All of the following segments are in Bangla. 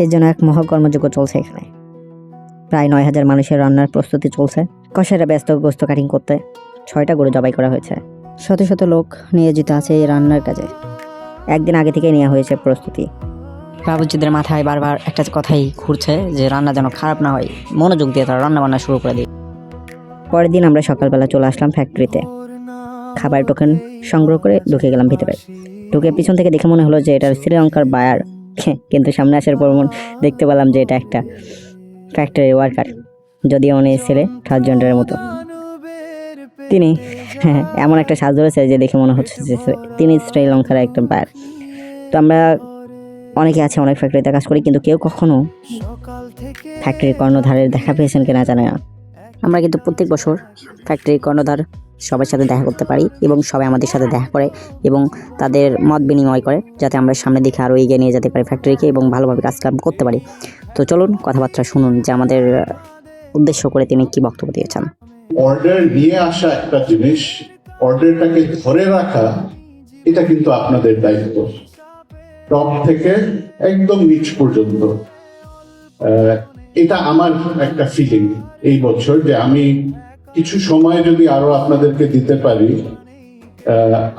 এর জন্য এক মহাকর্মযজ্ঞ চলছে এখানে। প্রায় 9,000 মানুষের রান্নার প্রস্তুতি চলছে। কষাইরা ব্যস্ত গোস্ত কাটিং করতে। 6টা গরু জবাই করা হয়েছে। শত শত লোক নিয়োজিত আছে এই রান্নার কাজে। একদিন আগে থেকে নেওয়া হয়েছে প্রস্তুতি। বাবুর্চিদের মাথায় বারবার একটা কথাই ঘুরছে যে রান্না যেন খারাপ না হয়, মনোযোগ দিয়ে তারা রান্না বান্না শুরু করে দিই। পরের দিন আমরা সকালবেলা চলে আসলাম ফ্যাক্টরিতে। খাবার টোকেন সংগ্রহ করে ঢুকে গেলাম ভিতরে। ঢুকে পিছন থেকে দেখে মনে হলো যে এটা শ্রীলঙ্কার বায়ার, কিন্তু সামনে আসার পর দেখতে পেলাম যে এটা একটা ফ্যাক্টরি ওয়ার্কার, যদিও উনি ছেলে ট্রান্সজেন্ডারের মতো। তিনি এমন একটা সাজ ধরেছে যে দেখে মনে হচ্ছে যে তিনি শ্রীলঙ্কার একটা বায়ার। তো আমরা অনেকে আছে অনেক ফ্যাক্টরিতে কাজ করি, কিন্তু কেউ কখনো ফ্যাক্টরির কর্ণধারের দেখা পেয়েছেন কিনা জানে না। আমরা কিন্তু প্রত্যেক বছর ফ্যাক্টরির কর্ণধার সবার সাথে দেখা করতে পারি এবং সবাই আমাদের সাথে দেখা করে এবং তাদের মত বিনিময় করে, যাতে আমরা সামনের দিকে আরও এগিয়ে নিয়ে যেতে পারি ফ্যাক্টরিকে এবং ভালোভাবে কাজকাম করতে পারি। তো চলুন কথাবার্তা শুনুন যে আমাদের উদ্দেশ্য করে তিনি কি বক্তব্য দিয়েছেন। অর্ডার নিয়ে আসা একটা জিনিস, অর্ডারটাকে ধরে রাখা এটা কিন্তু আপনাদের দায়িত্ব, টপ থেকে একদম নিচ পর্যন্ত। এটা আমার একটা ফিলিং এই বছর যে আমি কিছু সময় যদি আরো আপনাদেরকে দিতে পারি,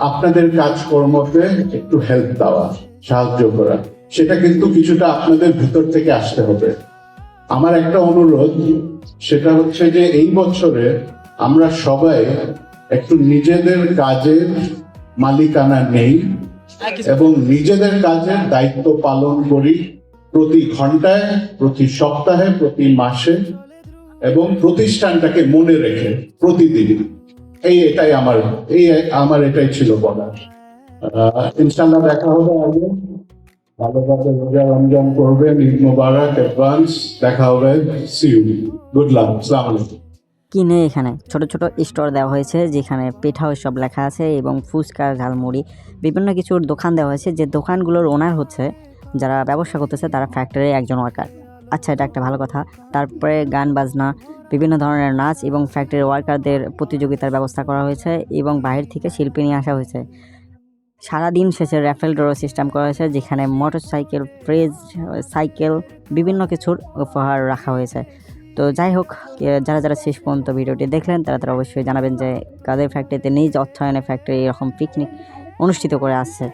আপনাদের কাজকর্মতে একটু হেল্প দেওয়া, সাহায্য করা, সেটা কিন্তু কিছুটা আপনাদের ভিতর থেকে আসতে হবে। আমার একটা অনুরোধ, সেটা হচ্ছে যে এই বছরে আমরা সবাই একটু নিজেদের কাজের মালিকানা নেই এবং নিজেদের কাজের দায়িত্ব পালন করি প্রতি ঘন্টায়, প্রতি সপ্তাহে, প্রতি মাসে এবং প্রতিষ্ঠানটাকে মনে রেখে প্রতিদিন। আমার এটাই ছিল বলার। ইনশাআল্লাহ দেখা হবে আগে। ভালোভাবে রোজা রমজান করবেন, ঈদ মোবারক অ্যাডভান্স। দেখা হবে, সি ইউ, গুড লাক, আসসালামু আলাইকুম। কি নেই, এখানে ছোট ছোট স্টোর দেওয়া হয়েছে যেখানে পিঠা সব লেখা আছে এবং ফুচকা, ঝালমুড়ি, বিভিন্ন কিছুর দোকান দেওয়া হয়েছে। যে দোকানগুলোর ওনার হচ্ছে, যারা ব্যবসা করতেছে তারা ফ্যাক্টরির একজন ওয়ার্কার। আচ্ছা, এটা একটা ভালো কথা। তারপরে গান বাজনা, বিভিন্ন ধরনের নাচ এবং ফ্যাক্টরির ওয়ার্কারদের প্রতিযোগিতার ব্যবস্থা করা হয়েছে এবং বাইরে থেকে শিল্পী নিয়ে আসা হয়েছে। সারাদিন শেষে র্যাফেল ড্র সিস্টেম করা হয়েছে, যেখানে মোটরসাইকেল, ফ্রিজ, সাইকেল, বিভিন্ন কিছুর উপহার রাখা হয়েছে। তো যাই হোক, যারা যারা শেষ পর্যন্ত ভিডিওটি দেখলেন তারা অবশ্যই জানাবেন যে কাদের ফ্যাক্টরিতে নিজ অর্থায়নে ফ্যাক্টরি এরকম পিকনিক অনুষ্ঠিত করে আসছে।